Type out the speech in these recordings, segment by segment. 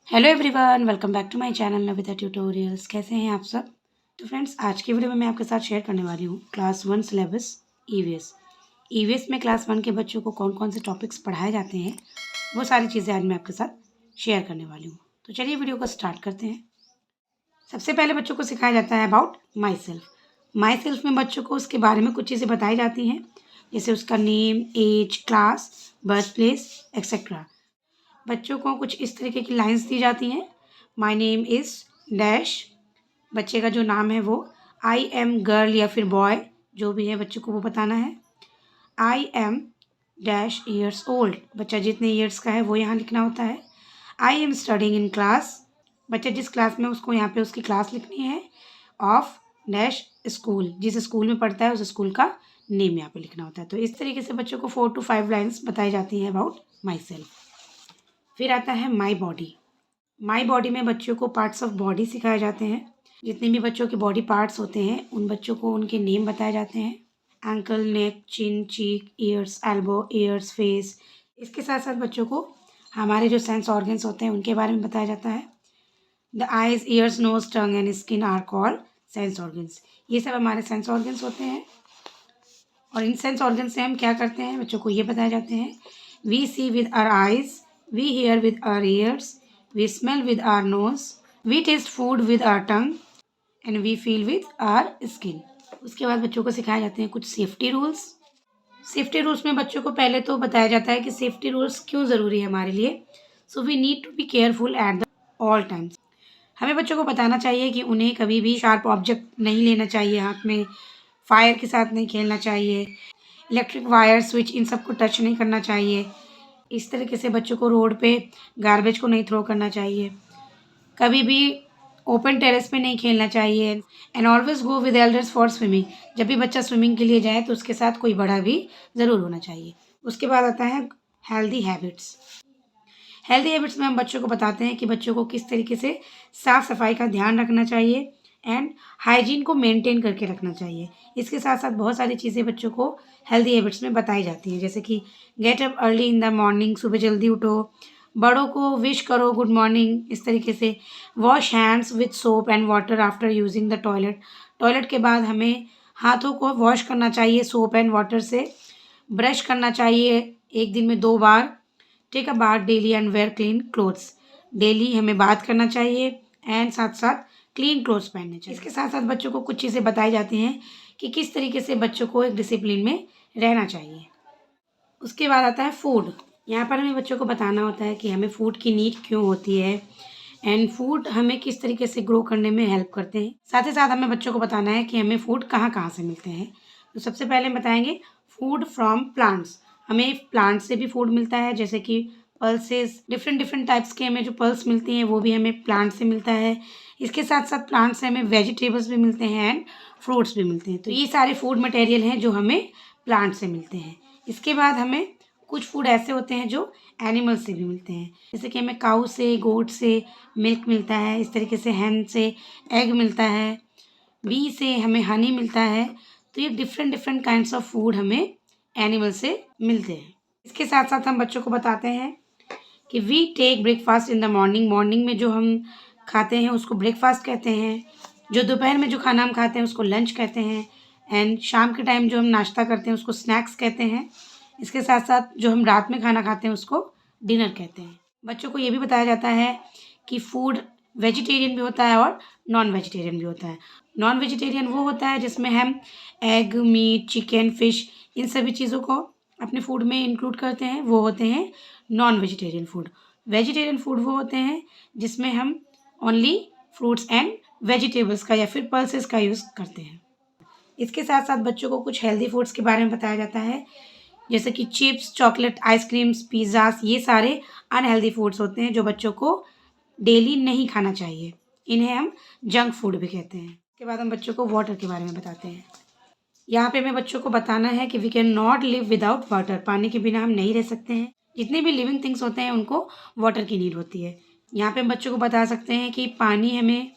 Hello everyone, welcome back to my channel Navita tutorials. कैसे हैं आप सब? तो फ्रेंड्स, आज की वीडियो में मैं आपके साथ शेयर करने वाली हूँ क्लास 1 सिलेबस ईवीएस। ईवीएस में क्लास 1 के बच्चों को कौन कौन से टॉपिक्स पढ़ाए जाते हैं, वो सारी चीज़ें आज मैं आपके साथ शेयर करने वाली हूँ। तो चलिए वीडियो को स्टार्ट करते हैं। सबसे पहले बच्चों को सिखाया जाता है about my self. My self में बच्चों को उसके बारे में कुछ चीज़ें बताई जाती हैं, जैसे उसका name, age, class, birth place etcetera. बच्चों को कुछ इस तरीके की लाइंस दी जाती हैं। My name is dash. बच्चे का जो नाम है वो आई एम गर्ल या फिर बॉय, जो भी है बच्चों को वो बताना है। I am dash years old, बच्चा जितने ईयर्स का है वो यहाँ लिखना होता है। I am studying in class, बच्चा जिस क्लास में उसको यहाँ पे उसकी क्लास लिखनी है। ऑफ डैश स्कूल, जिस स्कूल में पढ़ता है उस स्कूल का नेम यहाँ पे लिखना होता है। तो इस तरीके से बच्चों को 4 to 5 लाइन्स बताई जाती हैं अबाउट माई सेल्फ। फिर आता है माई बॉडी। माई बॉडी में बच्चों को पार्ट्स ऑफ बॉडी सिखाए जाते हैं। जितने भी बच्चों के बॉडी पार्ट्स होते हैं उन बच्चों को उनके नेम बताए जाते हैं। एंकल, नेक, चिन, चीक, ईयर्स, एल्बो, ईयर्स, फेस। इसके साथ साथ बच्चों को हमारे जो सेंस ऑर्गन्स होते हैं उनके बारे में बताया जाता है। The eyes, ears, nose, tongue and skin are called sense organs. ये सब हमारे सेंस ऑर्गन्स होते हैं। और इन सेंस ऑर्गन से हम क्या करते हैं, बच्चों को ये बताए जाते हैं। We see with our eyes, we hear with our ears, we smell with our nose, we taste food with our tongue and we feel with our skin. उसके बाद बच्चों को सिखाए जाते हैं कुछ सेफ्टी रूल्स। सेफ्टी रूल्स में बच्चों को पहले तो बताया जाता है कि सेफ्टी रूल्स क्यों ज़रूरी है हमारे लिए। So we need to be careful at the all times. हमें बच्चों को बताना चाहिए कि उन्हें कभी भी शार्प ऑब्जेक्ट नहीं लेना चाहिए हाथ में, फायर के साथ नहीं खेलना चाहिए, इलेक्ट्रिक वायर, स्विच, इन सब को टच नहीं करना चाहिए। इस तरीके से बच्चों को रोड पे गार्बेज को नहीं थ्रो करना चाहिए, कभी भी ओपन टेरेस पे नहीं खेलना चाहिए। And always go with elders for swimming, जब भी बच्चा स्विमिंग के लिए जाए तो उसके साथ कोई बड़ा भी ज़रूर होना चाहिए। उसके बाद आता है हेल्दी हैबिट्स। हेल्दी हैबिट्स में हम बच्चों को बताते हैं कि बच्चों को किस तरीके से साफ़ सफाई का ध्यान रखना चाहिए एंड हाइजीन को मेंटेन करके रखना चाहिए। इसके साथ साथ बहुत सारी चीज़ें बच्चों को हेल्दी हैबिट्स में बताई जाती हैं, जैसे कि get up early in the morning, सुबह जल्दी उठो, बड़ों को विश करो गुड मॉर्निंग, इस तरीके से। Wash hands with soap and water after using the toilet, toilet के बाद हमें हाथों को वॉश करना चाहिए सोप एंड वाटर से। ब्रश करना चाहिए एक दिन में 2 बार। Take a bath daily and wear clean clothes, daily हमें बात करना चाहिए एंड साथ साथ क्लीन क्लोथ्स पहनने चाहिए। इसके साथ साथ बच्चों को कुछ चीज़ें बताई जाती हैं कि किस तरीके से बच्चों को एक डिसिप्लिन में रहना चाहिए। उसके बाद आता है फूड। यहाँ पर हमें बच्चों को बताना होता है कि हमें फूड की नीड क्यों होती है एंड फूड हमें किस तरीके से ग्रो करने में हेल्प करते हैं। साथ ही साथ हमें बच्चों को बताना है कि हमें फूड कहाँ कहाँ से मिलते हैं। तो सबसे पहले हम बताएंगे फूड फ्रॉम प्लांट्स। हमें प्लांट से भी फूड मिलता है, जैसे कि पल्सेस, डिफरेंट डिफरेंट टाइप्स के हमें जो पल्स मिलती हैं वो भी हमें प्लांट से मिलता है। इसके साथ साथ प्लांट से हमें वेजिटेबल्स भी मिलते हैं एंड फ्रूट्स भी मिलते हैं। तो ये सारे फूड मटेरियल हैं जो हमें प्लांट से मिलते हैं। इसके बाद हमें कुछ फूड ऐसे होते हैं जो एनिमल से भी मिलते हैं, जैसे कि हमें काऊ से, गोट से मिल्क मिलता है, इस तरीके से हैन से एग मिलता है, बी से हमें हनी मिलता है। तो ये different different kinds of food हमें एनिमल से मिलते हैं। इसके साथ साथ हम बच्चों को बताते हैं कि we take breakfast in the morning. Morning में जो हम खाते हैं उसको ब्रेकफास्ट कहते हैं। जो दोपहर में जो खाना हम खाते हैं उसको लंच कहते हैं। एंड शाम के टाइम जो हम नाश्ता करते हैं उसको स्नैक्स कहते हैं। इसके साथ साथ जो हम रात में खाना खाते हैं उसको डिनर कहते हैं। बच्चों को ये भी बताया जाता है कि फूड वेजिटेरियन भी होता है और नॉन वेजिटेरियन भी होता है। नॉन वेजिटेरियन वो होता है जिसमें हम एग, मीट, चिकन, फिश, इन सभी चीज़ों को अपने फूड में इंक्लूड करते हैं, वो होते हैं non vegetarian food. Vegetarian food वो होते हैं जिसमें हम ओनली फ्रूट्स एंड वेजिटेबल्स का या फिर पल्सेस का यूज़ करते हैं। इसके साथ साथ बच्चों को कुछ हेल्दी फूड्स के बारे में बताया जाता है, जैसे कि चिप्स, चॉकलेट, आइसक्रीम्स, पिज़्ज़ास, ये सारे अनहेल्दी फूड्स होते हैं जो बच्चों को डेली नहीं खाना चाहिए। इन्हें हम जंक फूड भी कहते हैं। इसके बाद हम बच्चों को वाटर के बारे में बताते हैं। यहाँ पे हमें बच्चों को बताना है कि we can not live without water, पानी के बिना हम नहीं रह सकते हैं। जितने भी लिविंग थिंग्स होते हैं उनको वाटर की नीड होती है। यहाँ पे हम बच्चों को बता सकते हैं कि पानी हमें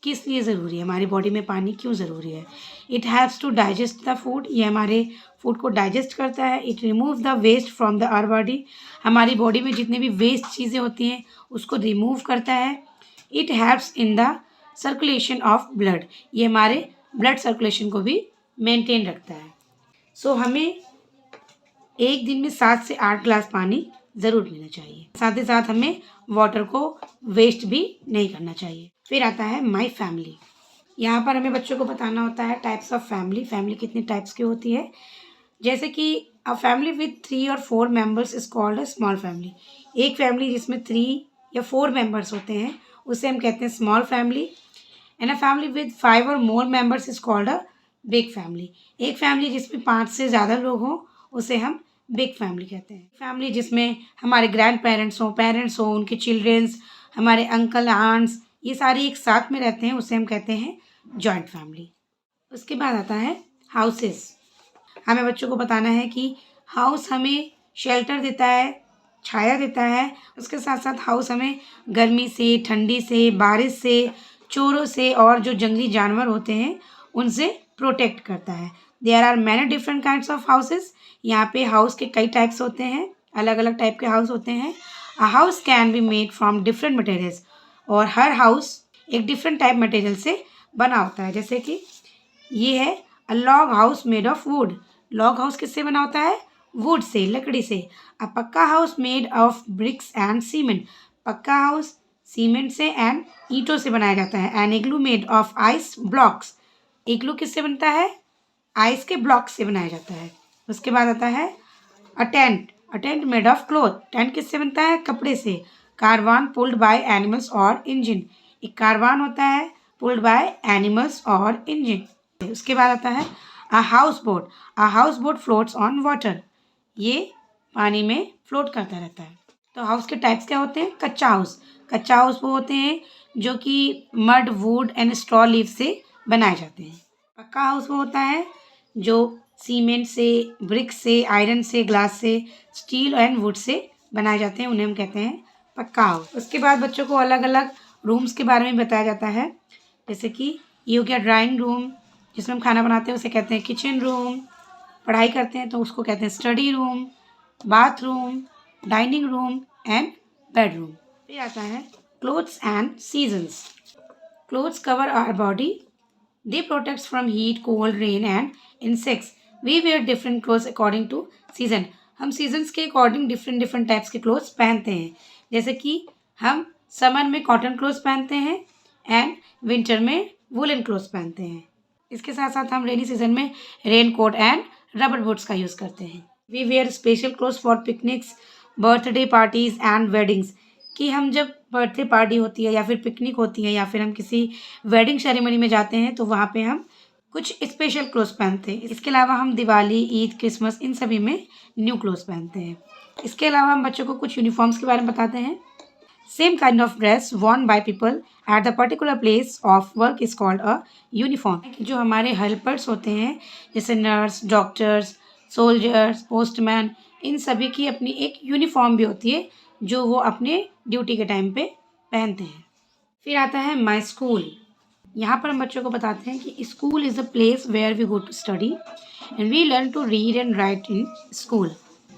किस लिए ज़रूरी है, हमारी बॉडी में पानी क्यों ज़रूरी है। It helps to digest the food, ये हमारे फूड को डाइजेस्ट करता है। It remove the waste from the our body, हमारी बॉडी में जितने भी वेस्ट चीज़ें होती हैं उसको रिमूव करता है। It helps in the circulation of blood, ये हमारे ब्लड सर्कुलेशन को भी मेंटेन रखता है। सो हमें एक दिन में 7 से 8 ग्लास पानी ज़रूर पीना चाहिए। साथ ही साथ हमें वाटर को वेस्ट भी नहीं करना चाहिए। फिर आता है माई फैमिली, यहाँ पर हमें बच्चों को बताना होता है टाइप्स ऑफ फैमिली, फैमिली कितने टाइप्स की होती है। जैसे कि अ फैमिली विथ 3 और 4 members is called a small family, एक फैमिली जिसमें 3 या 4 मेंबर्स होते हैं उसे हम कहते हैं small family. And a family with 5 और मोर members is called a big family, एक फैमिली जिसमें 5 से ज़्यादा लोग हों उसे हम बिग फैमिली कहते हैं। फैमिली जिसमें हमारे ग्रैंड पेरेंट्स हों, उनके चिल्ड्रेंस, हमारे अंकल आंट्स, ये सारे एक साथ में रहते हैं, उसे हम कहते हैं जॉइंट फैमिली। उसके बाद आता है हाउसेस, हमें बच्चों को बताना है कि हाउस हमें शेल्टर देता है, छाया देता है। उसके साथ साथ हाउस हमें गर्मी से, ठंडी से, बारिश से, चोरों से और जो जंगली जानवर होते हैं उनसे प्रोटेक्ट करता है। There are many different kinds of houses, यहाँ पे हाउस के कई टाइप्स होते हैं, अलग अलग टाइप के हाउस होते हैं। A house can be made from different materials, और हर हाउस एक डिफरेंट टाइप मटेरियल से बना होता है। जैसे कि ये है a log house made of wood, log house किससे बना होता है, वुड से, लकड़ी से। A pucca house made of bricks and cement, pucca house cement से एंड ईंटों से बनाया जाता है। An igloo made of ice blocks, igloo किससे बनता है, आइस के ब्लॉक से बनाया जाता है। उसके बाद आता है a tent made of cloth, tent किससे बनता है, कपड़े से। कारवान पुल्ड बाय एनिमल्स और इंजन, एक कारवान होता है पुल्ड बाय एनिमल्स और इंजन। उसके बाद आता है a house boat floats on water, ये पानी में फ्लोट करता रहता है। तो हाउस के टाइप्स क्या होते हैं, कच्चा हाउस वो होते हैं जो कि mud, would and straw leaf से बनाए जाते हैं। पक्का हाउस वो होता है जो सीमेंट से, ब्रिक से, आयरन से, ग्लास से, स्टील एंड वुड से बनाए जाते हैं, उन्हें हम कहते हैं पक्का हाउस। उसके बाद बच्चों को अलग अलग रूम्स के बारे में बताया जाता है। जैसे कि ये हो गया ड्राइंग रूम, जिसमें हम खाना बनाते हैं उसे कहते हैं किचन रूम, पढ़ाई करते हैं तो उसको कहते हैं study room, bathroom, dining room and bedroom. फिर आता है clothes and seasons, clothes cover our body, they protects from heat, cold, rain and insects. We wear different clothes according to season. हम सीजन्स के अकॉर्डिंग डिफरेंट डिफरेंट टाइप्स के clothes पहनते हैं। जैसे कि हम समर में कॉटन क्लोथ्स पहनते हैं एंड विंटर में वुलन क्लोथ्स पहनते हैं। इसके साथ साथ हम रेनी सीजन में rain coat and rubber boots का यूज़ करते हैं। We wear special clothes for picnics, birthday parties and weddings, कि हम जब बर्थडे पार्टी होती है या फिर पिकनिक होती है या फिर हम किसी वेडिंग सेरेमनी में जाते हैं तो वहाँ पे हम कुछ स्पेशल क्लोथ्स पहनते हैं। इसके अलावा हम दिवाली, ईद, क्रिसमस इन सभी में न्यू क्लोथ्स पहनते हैं। इसके अलावा हम बच्चों को कुछ यूनिफॉर्म्स के बारे में बताते हैं। Same kind of dress worn by people at the particular place of work is called a uniform. जो हमारे हेल्पर्स होते हैं जैसे नर्स, डॉक्टर्स, सोल्जर्स, पोस्टमैन, इन सभी की अपनी एक यूनिफॉर्म भी होती है जो वो अपने ड्यूटी के टाइम पे पहनते हैं। फिर आता है माई स्कूल, यहाँ पर हम बच्चों को बताते हैं कि school is a place where we go to study and we learn to read and write in school.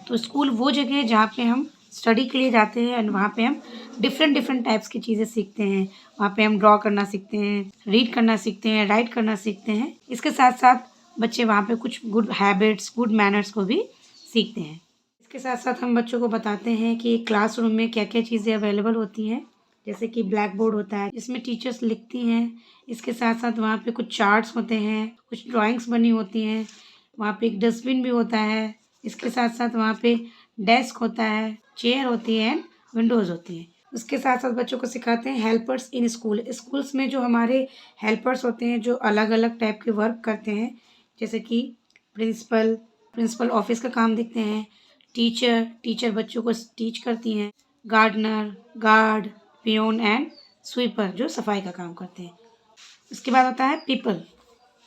तो स्कूल वो जगह है जहाँ पे हम स्टडी के लिए जाते हैं एंड वहाँ पे हम डिफरेंट डिफरेंट टाइप्स की चीज़ें सीखते हैं। वहाँ पे हम ड्रॉ करना सीखते हैं, रीड करना सीखते हैं, राइट करना सीखते हैं। इसके साथ साथ बच्चे वहाँ पे कुछ गुड हैबिट्स, गुड मैनर्स को भी सीखते हैं। इसके साथ साथ हम बच्चों को बताते हैं कि क्लासरूम में क्या क्या चीज़ें अवेलेबल होती हैं। जैसे कि ब्लैक बोर्ड होता है जिसमें टीचर्स लिखती हैं। इसके साथ साथ वहाँ पे कुछ चार्ट्स होते हैं, कुछ ड्राइंग्स बनी होती हैं। वहाँ पे एक डस्टबिन भी होता है। इसके साथ साथ वहाँ पे डेस्क होता है, चेयर होती है, विंडोज़ होती हैं। उसके साथ साथ बच्चों को सिखाते हैं हेल्पर्स इन स्कूल। स्कूल्स में जो हमारे हेल्पर्स होते हैं जो अलग अलग टाइप के वर्क करते हैं, जैसे कि प्रिंसिपल ऑफिस का काम देखते हैं, टीचर बच्चों को टीच करती हैं, gardener, guard, peon and sweeper जो सफाई का काम करते हैं। उसके बाद आता है पीपल,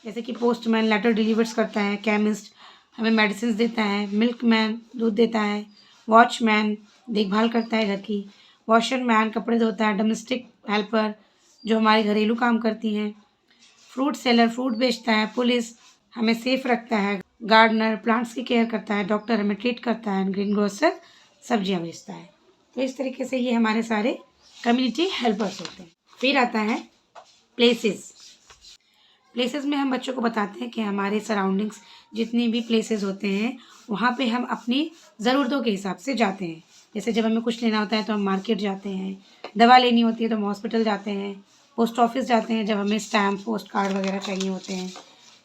जैसे कि पोस्टमैन लेटर डिलीवर्स करता है, केमिस्ट हमें मेडिसिन देता है, मिल्कमैन दूध देता है, वॉचमैन देखभाल करता है घर की, वॉशरमैन कपड़े धोता है, डोमेस्टिक हेल्पर जो हमारे घरेलू काम करती हैं, फ्रूट सेलर फ्रूट बेचता है, पुलिस हमें सेफ रखता है, गार्डनर प्लांट्स की केयर करता है, डॉक्टर हमें ट्रीट करता है, ग्रीन ग्रोसर सब्जियां बेचता है। तो इस तरीके से ये हमारे सारे कम्युनिटी हेल्पर्स होते हैं। फिर आता है प्लेसेस। प्लेसेस में हम बच्चों को बताते हैं कि हमारे सराउंडिंग्स जितनी भी प्लेसेस होते हैं वहाँ पे हम अपनी ज़रूरतों के हिसाब से जाते हैं। जैसे जब हमें कुछ लेना होता है तो हम मार्केट जाते हैं, दवा लेनी होती है तो हम हॉस्पिटल जाते हैं, पोस्ट ऑफिस जाते हैं जब हमें स्टैम्प पोस्ट कार्ड वगैरह चाहिए होते हैं,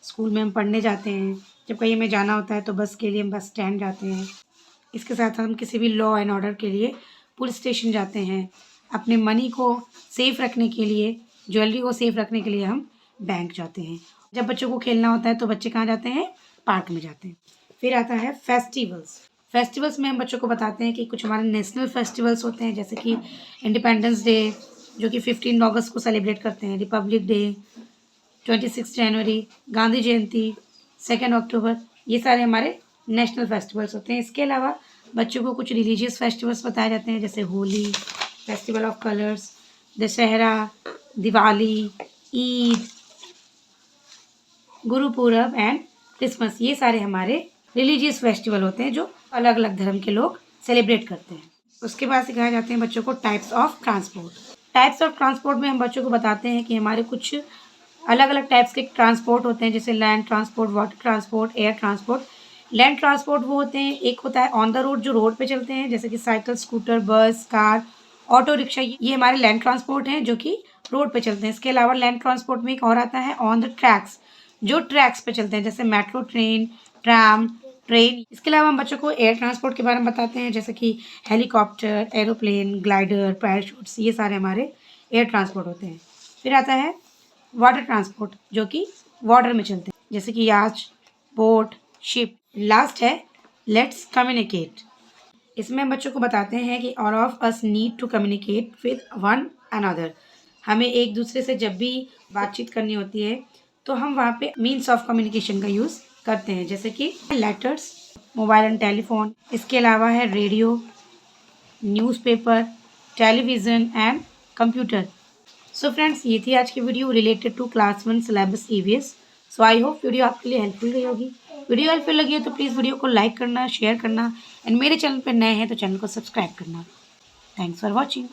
स्कूल में हम पढ़ने जाते हैं, जब कहीं हमें जाना होता है तो बस के लिए हम बस स्टैंड जाते हैं। इसके साथ हम किसी भी लॉ एंड ऑर्डर के लिए पुलिस स्टेशन जाते हैं। अपने मनी को सेफ रखने के लिए, ज्वेलरी को सेफ रखने के लिए हम बैंक जाते हैं। जब बच्चों को खेलना होता है तो बच्चे कहाँ जाते हैं? पार्क में जाते हैं। फिर आता है फेस्टिवल्स। फेस्टिवल्स में हम बच्चों को बताते हैं कि कुछ हमारे नेशनल फेस्टिवल्स होते हैं, जैसे कि इंडिपेंडेंस डे जो कि 15 अगस्त को सेलिब्रेट करते हैं, रिपब्लिक डे 26 जनवरी, गांधी जयंती 2 अक्टूबर, ये सारे हमारे नेशनल फेस्टिवल्स होते हैं। इसके अलावा बच्चों को कुछ रिलीजियस फेस्टिवल्स बताए जाते हैं, जैसे Holi, festival of colours, Dussehra, Diwali, Eid, Gurpurab and Christmas, ये सारे हमारे रिलीजियस फेस्टिवल होते हैं जो अलग अलग धर्म के लोग सेलिब्रेट करते हैं। उसके बाद सिखाए जाते हैं बच्चों को types of transport. Types of transport में हम बच्चों को बताते हैं कि हमारे कुछ अलग अलग टाइप्स के ट्रांसपोर्ट होते हैं, जैसे land transport, water transport, air transport. Land transport वो होते हैं, एक होता है ऑन द रोड जो रोड पे चलते हैं, जैसे कि साइकिल, स्कूटर, बस, कार, ऑटो रिक्शा, ये हमारे लैंड ट्रांसपोर्ट हैं जो कि रोड पे चलते हैं। इसके अलावा लैंड ट्रांसपोर्ट में एक और आता है ऑन द ट्रैक्स, जो ट्रैक्स पे चलते हैं, जैसे मेट्रो ट्रेन, ट्राम, ट्रेन। इसके अलावा हम बच्चों को एयर ट्रांसपोर्ट के बारे में बताते हैं, जैसे कि हेलीकॉप्टर, एरोप्लेन, ग्लाइडर, पैराशूट्स, ये सारे हमारे एयर ट्रांसपोर्ट होते हैं। फिर आता है वाटर ट्रांसपोर्ट जो कि वाटर में चलते हैं, जैसे कि याच, बोट, शिप। लास्ट है लेट्स कम्युनिकेट। इसमें हम बच्चों को बताते हैं कि all of us need to communicate with one another. हमें एक दूसरे से जब भी बातचीत करनी होती है तो हम वहाँ पे मीन्स ऑफ कम्युनिकेशन का यूज़ करते हैं, जैसे कि लेटर्स, मोबाइल एंड टेलीफोन। इसके अलावा है radio, newspaper, television and computer. So friends, ये थी आज की video related to class 1 syllabus EVS. So I hope video आपके लिए हेल्पफुल रही होगी। वीडियो हेल्पफुल लगी है तो प्लीज़ वीडियो को लाइक करना, शेयर करना एंड मेरे चैनल पर नए हैं तो चैनल को सब्सक्राइब करना। Thanks for watching.